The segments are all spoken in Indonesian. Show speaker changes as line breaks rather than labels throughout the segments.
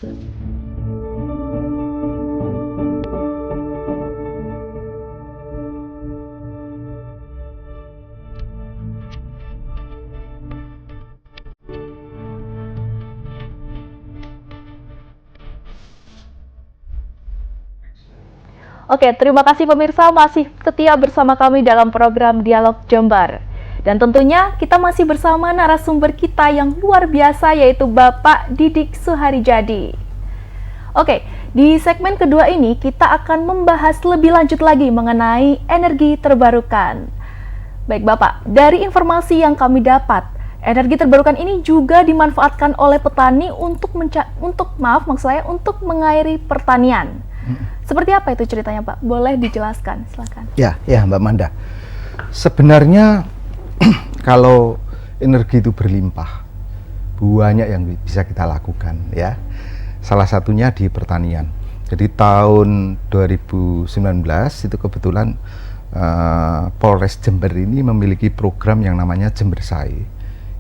Oke, terima kasih pemirsa masih setia bersama kami dalam program Dialog Jember. Dan tentunya kita masih bersama narasumber kita yang luar biasa yaitu Bapak Didik Suharijadi. Oke, di segmen kedua ini kita akan membahas lebih lanjut lagi mengenai energi terbarukan. Baik Bapak, dari informasi yang kami dapat, energi terbarukan ini juga dimanfaatkan oleh petani untuk mengairi pertanian. Seperti apa itu ceritanya Pak? Boleh dijelaskan, silakan.
Ya Mbak Manda. Sebenarnya kalau energi itu berlimpah, banyak yang bisa kita lakukan ya. Salah satunya di pertanian. Jadi tahun 2019 itu kebetulan Polres Jember ini memiliki program yang namanya Jembersai.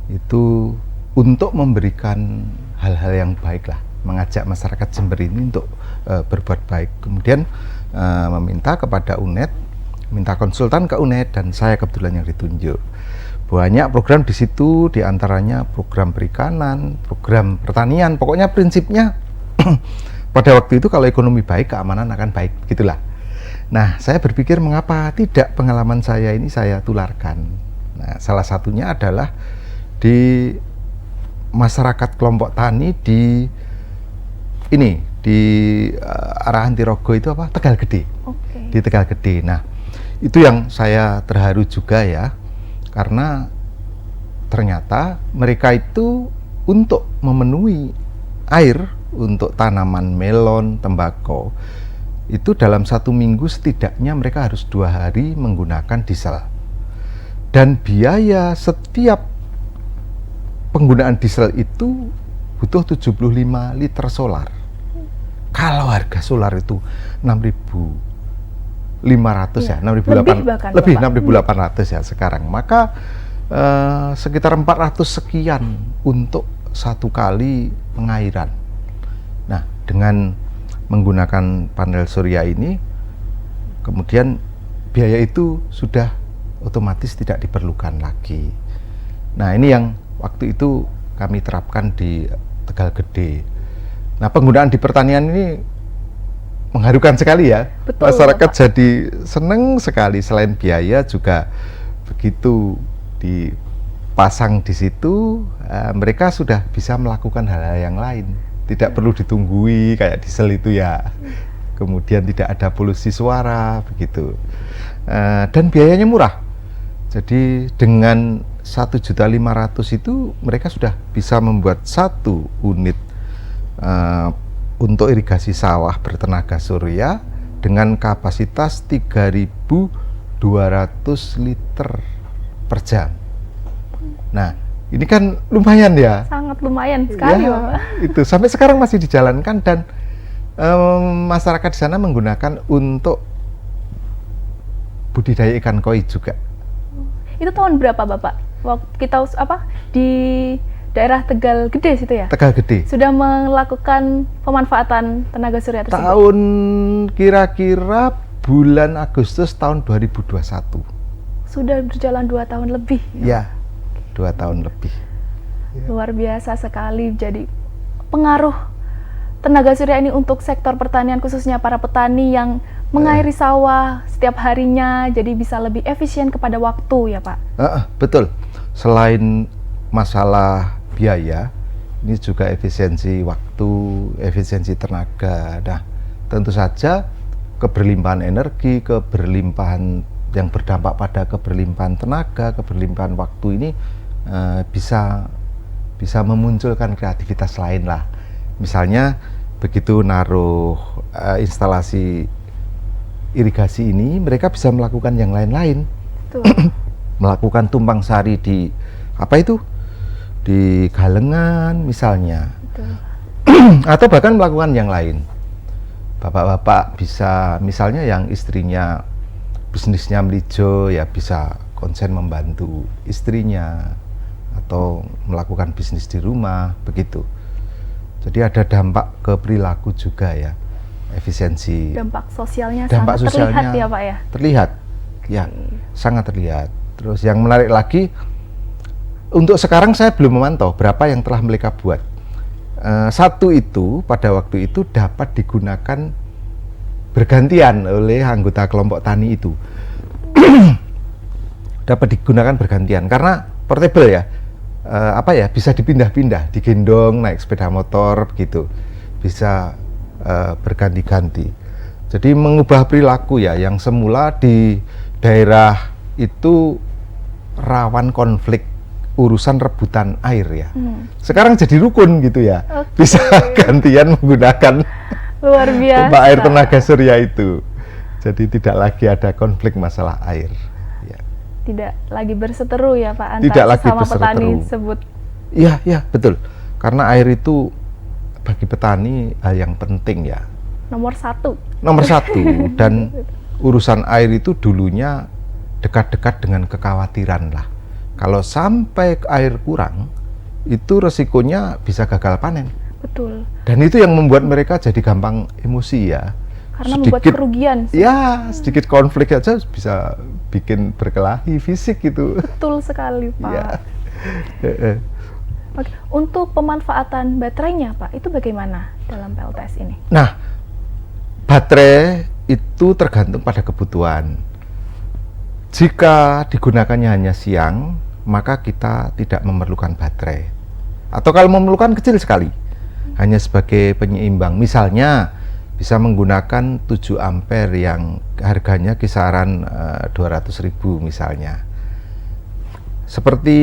Itu untuk memberikan hal-hal yang baik lah, mengajak masyarakat Jember ini untuk berbuat baik. Kemudian meminta kepada UNED, minta konsultan ke UNED dan saya kebetulan yang ditunjuk. Banyak program di situ, diantaranya program perikanan, program pertanian. Pokoknya prinsipnya pada waktu itu kalau ekonomi baik, keamanan akan baik, gitulah. Nah, saya berpikir mengapa tidak pengalaman saya ini saya tularkan. Nah, salah satunya adalah di masyarakat kelompok tani di arah Antirogo itu apa? Tegal Gede. Di Tegal Gede. Nah, itu yang saya terharu juga ya, karena ternyata mereka itu untuk memenuhi air untuk tanaman melon, tembakau, itu dalam 1 minggu setidaknya mereka harus 2 hari menggunakan diesel. Dan biaya setiap penggunaan diesel itu butuh 75 liter solar. Kalau harga solar itu 6.500 ya, 6.800 lebih 6.800 ya sekarang. Maka sekitar 400 sekian untuk 1 kali pengairan. Nah, dengan menggunakan panel surya ini, kemudian biaya itu sudah otomatis tidak diperlukan lagi. Nah, ini yang waktu itu kami terapkan di Tegal Gede. Nah, penggunaan di pertanian ini mengharukan sekali ya. Betul, masyarakat Bapak. Jadi senang sekali, selain biaya juga begitu dipasang di situ, mereka sudah bisa melakukan hal-hal yang lain. Tidak perlu ditunggui kayak diesel itu ya. Kemudian tidak ada polusi suara begitu. Dan biayanya murah. Jadi dengan 1.500.000 itu mereka sudah bisa membuat 1 unit untuk irigasi sawah bertenaga surya dengan kapasitas 3.200 liter per jam. Nah, ini kan lumayan ya. Sangat lumayan sekali ya, Bapak. Itu sampai sekarang masih dijalankan dan masyarakat di sana menggunakan untuk budidaya ikan koi juga. Itu tahun berapa Bapak? Waktu kita di daerah Tegal Gede situ ya? Tegal Gede. Sudah melakukan pemanfaatan tenaga surya tersebut? Tahun kira-kira bulan Agustus tahun 2021. Sudah berjalan 2 tahun lebih? Ya, 2 tahun lebih. Luar biasa sekali. Jadi pengaruh tenaga surya ini untuk sektor pertanian, khususnya para petani yang mengairi sawah setiap harinya, jadi bisa lebih efisien kepada waktu ya Pak? Betul. Selain masalah biaya, ini juga efisiensi waktu, efisiensi tenaga. Nah, tentu saja keberlimpahan energi, keberlimpahan yang berdampak pada keberlimpahan tenaga, keberlimpahan waktu ini bisa memunculkan kreativitas lain lah. Misalnya begitu naruh instalasi irigasi ini, mereka bisa melakukan yang lain-lain. Melakukan tumpang sari di di galengan misalnya. Atau bahkan melakukan yang lain. Bapak-bapak bisa, misalnya yang istrinya bisnisnya melijo, ya bisa konsen membantu istrinya atau melakukan bisnis di rumah begitu. Jadi ada dampak ke perilaku juga ya, efisiensi.
Dampak sosialnya sangat terlihat ya Pak ya?
Terlihat, ya, sangat terlihat. Terus yang menarik lagi, untuk sekarang saya belum memantau berapa yang telah mereka buat. Satu itu pada waktu itu dapat digunakan bergantian oleh anggota kelompok tani itu. Dapat digunakan bergantian karena portable ya. Bisa dipindah-pindah, digendong naik sepeda motor begitu. Bisa berganti-ganti. Jadi mengubah perilaku ya, yang semula di daerah itu rawan konflik urusan rebutan air ya. Sekarang jadi rukun gitu ya. Bisa gantian menggunakan
luar biasa
air tenaga surya itu. Jadi tidak lagi ada konflik masalah air. Ya.
Tidak lagi berseteru ya Pak
antara
sama petani tersebut.
Iya, betul. Karena air itu bagi petani hal yang penting ya.
Nomor satu
dan urusan air itu dulunya dekat-dekat dengan kekhawatiran lah. Kalau sampai air kurang, itu resikonya bisa gagal panen.
Betul.
Dan itu yang membuat mereka jadi gampang emosi ya.
Karena membuat kerugian.
Ya, sedikit konflik aja bisa bikin berkelahi fisik gitu.
Betul sekali Pak.
Ya.
Oke. Untuk pemanfaatan baterainya Pak, itu bagaimana dalam PLTS ini?
Nah, baterai itu tergantung pada kebutuhan. Jika digunakannya hanya siang, maka kita tidak memerlukan baterai. Atau kalau memerlukan kecil sekali, hanya sebagai penyeimbang. Misalnya bisa menggunakan 7 ampere yang harganya kisaran 200.000 misalnya. Seperti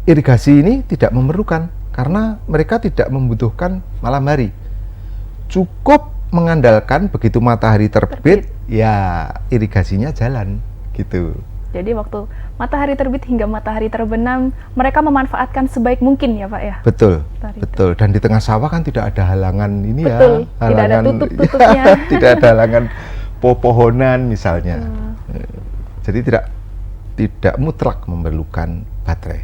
irigasi ini tidak memerlukan karena mereka tidak membutuhkan malam hari. Cukup mengandalkan begitu matahari terbit, ya irigasinya jalan gitu.
Jadi waktu matahari terbit hingga matahari terbenam, mereka memanfaatkan sebaik mungkin ya Pak ya?
Betul. Dan di tengah sawah kan tidak ada halangan ini.
Betul.
Ya.
Tidak ada tutup-tutupnya.
Tidak ada halangan pohonan misalnya. Jadi tidak mutlak memerlukan baterai.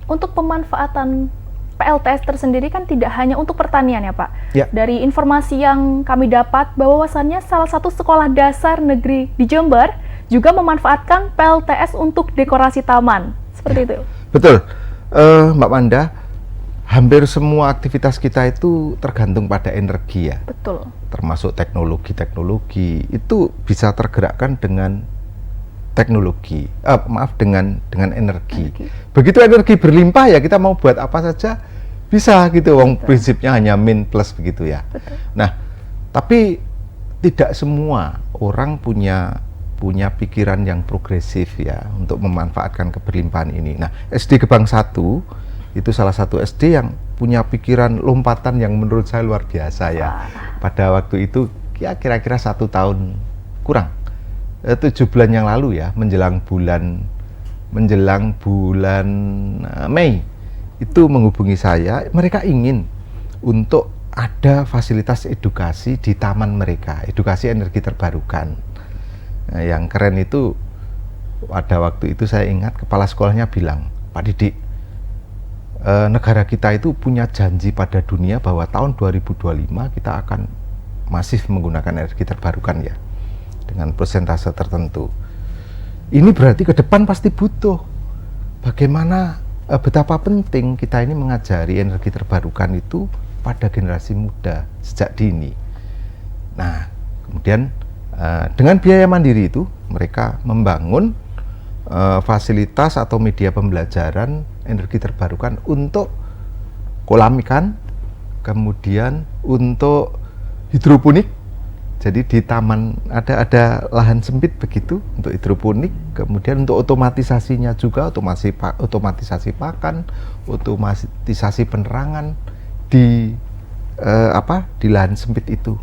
Untuk pemanfaatan PLTS tersendiri kan tidak hanya untuk pertanian ya Pak.
Ya.
Dari informasi yang kami dapat bahwasannya salah satu sekolah dasar negeri di Jember juga memanfaatkan PLTS untuk dekorasi taman. Seperti itu.
Betul. Mbak Manda, hampir semua aktivitas kita itu tergantung pada energi ya.
Betul.
Termasuk teknologi itu bisa tergerakkan dengan teknologi, dengan energi. Begitu energi berlimpah ya kita mau buat apa saja bisa gitu. Wong prinsipnya hanya min plus begitu ya.
Betul.
Nah, tapi tidak semua orang punya pikiran yang progresif ya untuk memanfaatkan keberlimpahan ini. Nah, SD Gebang 1 itu salah satu SD yang punya pikiran lompatan yang menurut saya luar biasa ya. Pada waktu itu ya kira-kira 1 tahun kurang. 7 bulan yang lalu ya, menjelang bulan Mei itu menghubungi saya. Mereka ingin untuk ada fasilitas edukasi di taman mereka, edukasi energi terbarukan. Nah, yang keren itu pada waktu itu saya ingat kepala sekolahnya bilang, Pak Didik, negara kita itu punya janji pada dunia bahwa tahun 2025 kita akan masif menggunakan energi terbarukan ya, dengan persentase tertentu. Ini berarti ke depan pasti butuh. Bagaimana betapa penting kita ini mengajari energi terbarukan itu pada generasi muda sejak dini. Nah, kemudian dengan biaya mandiri itu mereka membangun fasilitas atau media pembelajaran energi terbarukan untuk kolam ikan, kemudian untuk hidroponik. Jadi di taman ada lahan sempit begitu untuk hidroponik, kemudian untuk otomatisasinya juga, otomatisasi pakan, otomatisasi penerangan di lahan sempit itu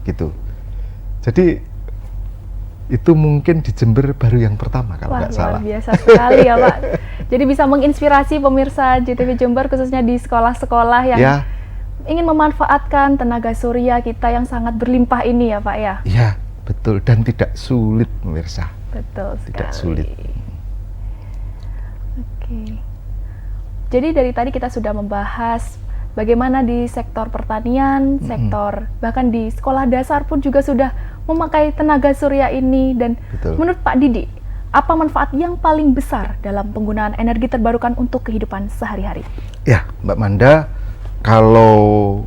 gitu. Jadi itu mungkin di Jember baru yang pertama kalau nggak salah.
Luar biasa sekali ya Pak. Jadi bisa menginspirasi pemirsa JTV Jember khususnya di sekolah-sekolah yang ingin memanfaatkan tenaga surya kita yang sangat berlimpah ini ya Pak ya?
Iya, betul. Dan tidak sulit pemirsa.
Betul sekali.
Tidak sulit.
Oke. Jadi dari tadi kita sudah membahas bagaimana di sektor pertanian, sektor bahkan di sekolah dasar pun juga sudah memakai tenaga surya ini. Dan
Betul.
menurut Pak Didi, apa manfaat yang paling besar dalam penggunaan energi terbarukan untuk kehidupan sehari-hari?
Ya, Mbak Manda, kalau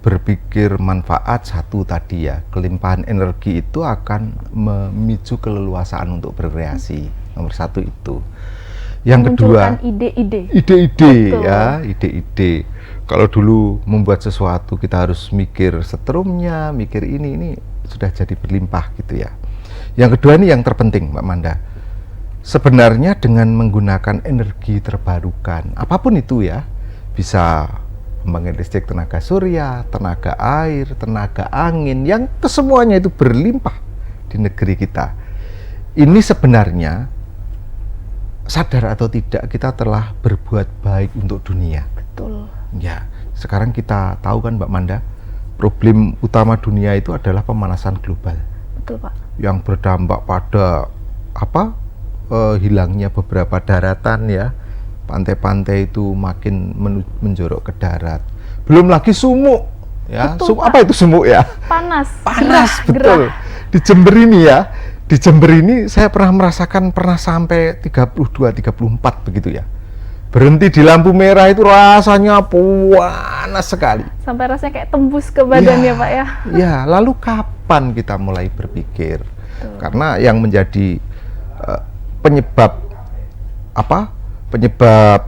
berpikir manfaat satu tadi ya, kelimpahan energi itu akan memicu keleluasaan untuk berkreasi. Nomor satu itu. Yang kedua, ide-ide ya, ide-ide. Kalau dulu membuat sesuatu kita harus mikir setrumnya, mikir ini sudah jadi berlimpah gitu ya. Yang kedua ini yang terpenting, Mbak Manda. Sebenarnya dengan menggunakan energi terbarukan, apapun itu ya, bisa pembangkit listrik tenaga surya, tenaga air, tenaga angin, yang kesemuanya itu berlimpah di negeri kita. Ini sebenarnya sadar atau tidak kita telah berbuat baik untuk dunia.
Betul.
Ya, sekarang kita tahu kan Mbak Manda, problem utama dunia itu adalah pemanasan global.
Betul Pak.
Yang berdampak pada hilangnya beberapa daratan ya. Pantai-pantai itu makin menjorok ke darat. Belum lagi sumuk ya.
Betul,
apa itu sumuk ya?
Panas,
betul.
Gerah.
Di Jember ini ya. Di Jember ini saya pernah merasakan sampai 32-34 begitu ya. Berhenti di lampu merah itu rasanya panas sekali.
Sampai rasanya kayak tembus ke badan ya Pak ya.
Ya, lalu kapan kita mulai berpikir? Karena yang menjadi penyebab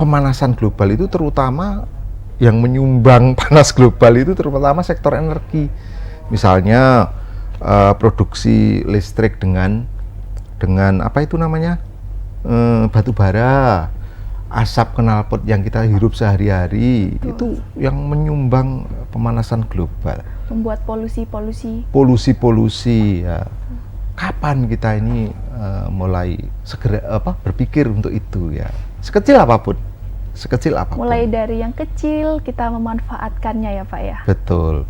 pemanasan global itu terutama yang menyumbang panas global itu terutama sektor energi. Misalnya produksi listrik dengan apa itu namanya? Batu bara, asap knalpot yang kita hirup sehari-hari. Itu yang menyumbang pemanasan global.
Membuat polusi-polusi
ya. Kapan kita ini mulai segera berpikir untuk itu ya, sekecil apapun.
Mulai dari yang kecil kita memanfaatkannya ya Pak ya.
Betul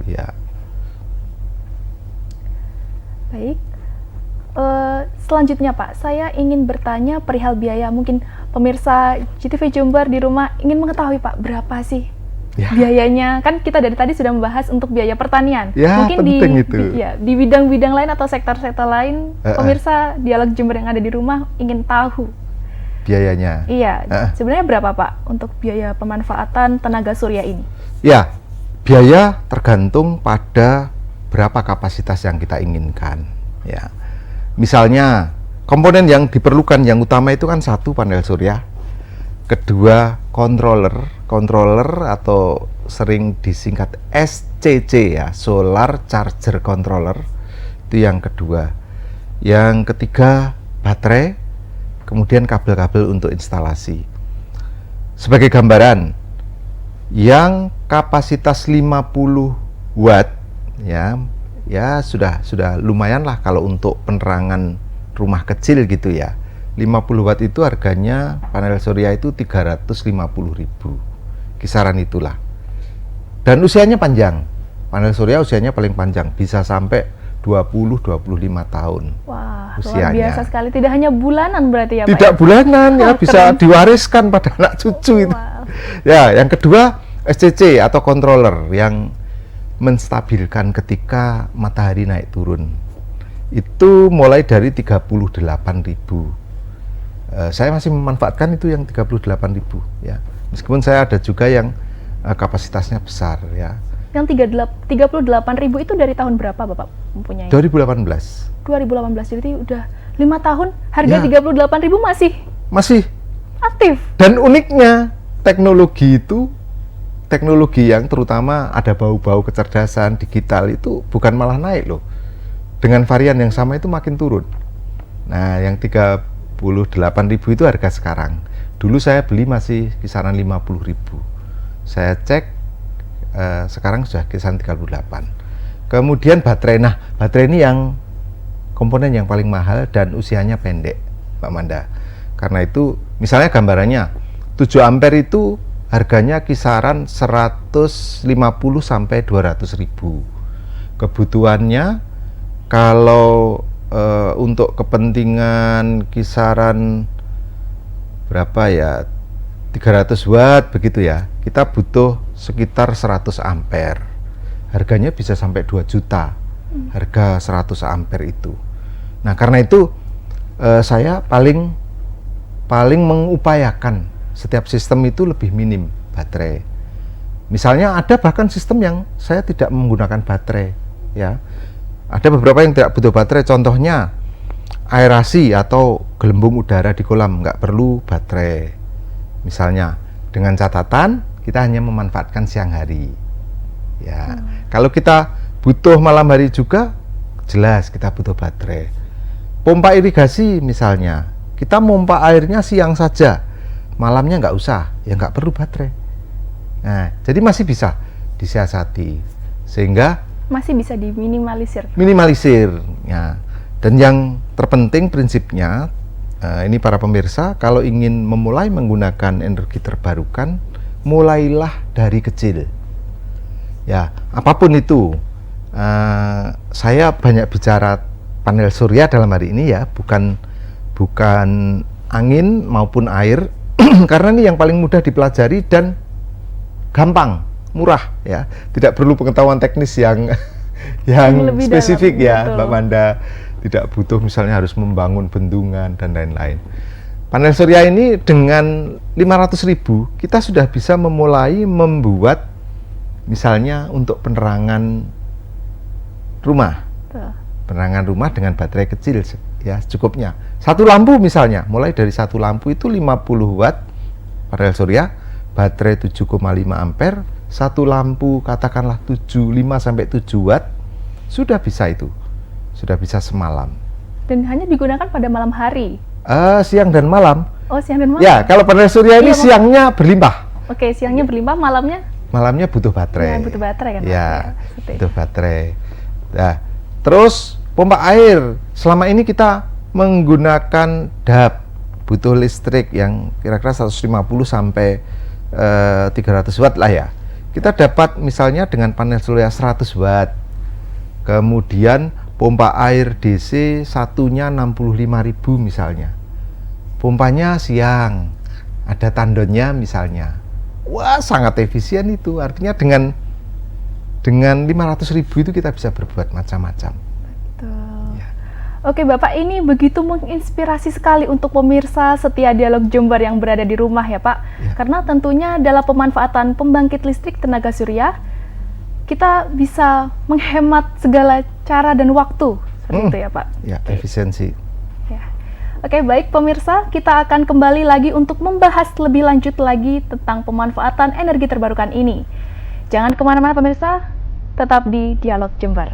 ya.
Baik, selanjutnya Pak, saya ingin bertanya perihal biaya. Mungkin pemirsa GTV Jember di rumah ingin mengetahui Pak, berapa sih biayanya? Kan kita dari tadi sudah membahas untuk biaya pertanian.
Ya,
mungkin di bidang-bidang lain atau sektor-sektor lain, pemirsa Dialog Jember yang ada di rumah ingin tahu
biayanya.
Iya, sebenarnya berapa Pak untuk biaya pemanfaatan tenaga surya ini?
Ya, biaya tergantung pada berapa kapasitas yang kita inginkan. Ya, misalnya komponen yang diperlukan yang utama itu kan satu, panel surya. Kedua, controller atau sering disingkat SCC ya, Solar Charger Controller. Itu yang kedua. Yang ketiga, baterai, kemudian kabel-kabel untuk instalasi. Sebagai gambaran, yang kapasitas 50 watt ya sudah lumayan lah kalau untuk penerangan rumah kecil gitu ya. 50 watt itu harganya panel surya itu 350.000, kisaran itulah. Dan usianya panjang. Panel surya usianya paling panjang, bisa sampai 20-25 tahun.
Wah,
usianya.
Luar biasa sekali. Tidak hanya bulanan berarti ya Pak?
Tidak bulanan ya, bisa diwariskan pada anak cucu itu. Ya, yang kedua SCC atau controller yang menstabilkan ketika matahari naik turun. Itu mulai dari 38.000. Saya masih memanfaatkan itu yang 38.000 ya. Meskipun saya ada juga yang kapasitasnya besar ya.
Yang 38.000 itu dari tahun berapa Bapak mempunyai?
2018.
2018, jadi udah 5 tahun harga ya. 38.000 masih aktif.
Dan uniknya teknologi itu, teknologi yang terutama ada bau-bau kecerdasan digital itu bukan malah naik loh. Dengan varian yang sama itu makin turun. Nah, yang 38.000 itu harga sekarang. Dulu saya beli masih kisaran 50.000. Saya cek sekarang sudah kisaran 38. Kemudian baterai. Nah, baterai ini yang komponen yang paling mahal dan usianya pendek, Mbak Manda. Karena itu, misalnya gambarannya 7 ampere itu harganya kisaran 150 sampai 200.000. Kebutuhannya kalau untuk kepentingan kisaran berapa ya, 300 watt begitu ya, kita butuh sekitar 100 ampere. Harganya bisa sampai 2 juta harga 100 ampere itu. Nah karena itu saya paling mengupayakan setiap sistem itu lebih minim baterai. Misalnya ada bahkan sistem yang saya tidak menggunakan baterai ya. Ada beberapa yang tidak butuh baterai, contohnya aerasi atau gelembung udara di kolam, nggak perlu baterai. Misalnya dengan catatan kita hanya memanfaatkan siang hari. Ya, kalau kita butuh malam hari juga jelas kita butuh baterai. Pompa irigasi misalnya, kita pompa airnya siang saja, malamnya nggak usah, ya nggak perlu baterai. Nah, jadi masih bisa disiasati sehingga
masih bisa diminimalisir.
Minimalisir, ya. Dan yang terpenting prinsipnya, ini para pemirsa, kalau ingin memulai menggunakan energi terbarukan, mulailah dari kecil. Ya, apapun itu. Saya banyak bicara panel surya dalam hari ini ya, bukan angin maupun air, karena ini yang paling mudah dipelajari dan gampang, murah ya, tidak perlu pengetahuan teknis yang spesifik dalam, ya, betul. Mbak Manda, tidak butuh misalnya harus membangun bendungan dan lain-lain. Panel surya ini dengan 500.000 kita sudah bisa memulai membuat misalnya untuk penerangan rumah. Penerangan rumah dengan baterai kecil ya cukupnya. Satu lampu misalnya, mulai dari satu lampu itu 50 watt panel surya, baterai 7,5 ampere, satu lampu katakanlah 5 sampai 7 watt, sudah bisa itu. Sudah bisa semalam. Dan
hanya digunakan pada malam hari?
Siang dan malam.
Oh, siang dan malam?
Ya, kalau panel surya ini siangnya berlimpah.
Oke, siangnya berlimpah, malamnya?
Malamnya butuh baterai.
Ya, butuh baterai kan?
Ya, butuh baterai. Nah, terus pompa air. Selama ini kita menggunakan DAP, butuh listrik yang kira-kira 150 sampai 300 watt lah ya. Kita dapat misalnya dengan panel surya 100 watt. Kemudian pompa air DC satunya 65.000 misalnya. Pompanya siang, ada tandonnya misalnya. Wah, sangat efisien itu. Artinya dengan 500.000 itu kita bisa berbuat macam-macam.
Betul. Ya. Oke Bapak, ini begitu menginspirasi sekali untuk pemirsa setia Dialog Jember yang berada di rumah ya Pak. Ya. Karena tentunya dalam pemanfaatan pembangkit listrik tenaga surya, kita bisa menghemat segala cara dan waktu. Seperti itu ya Pak?
Ya, efisiensi.
Ya. Oke, baik pemirsa, kita akan kembali lagi untuk membahas lebih lanjut lagi tentang pemanfaatan energi terbarukan ini. Jangan kemana-mana pemirsa, tetap di Dialog Jember.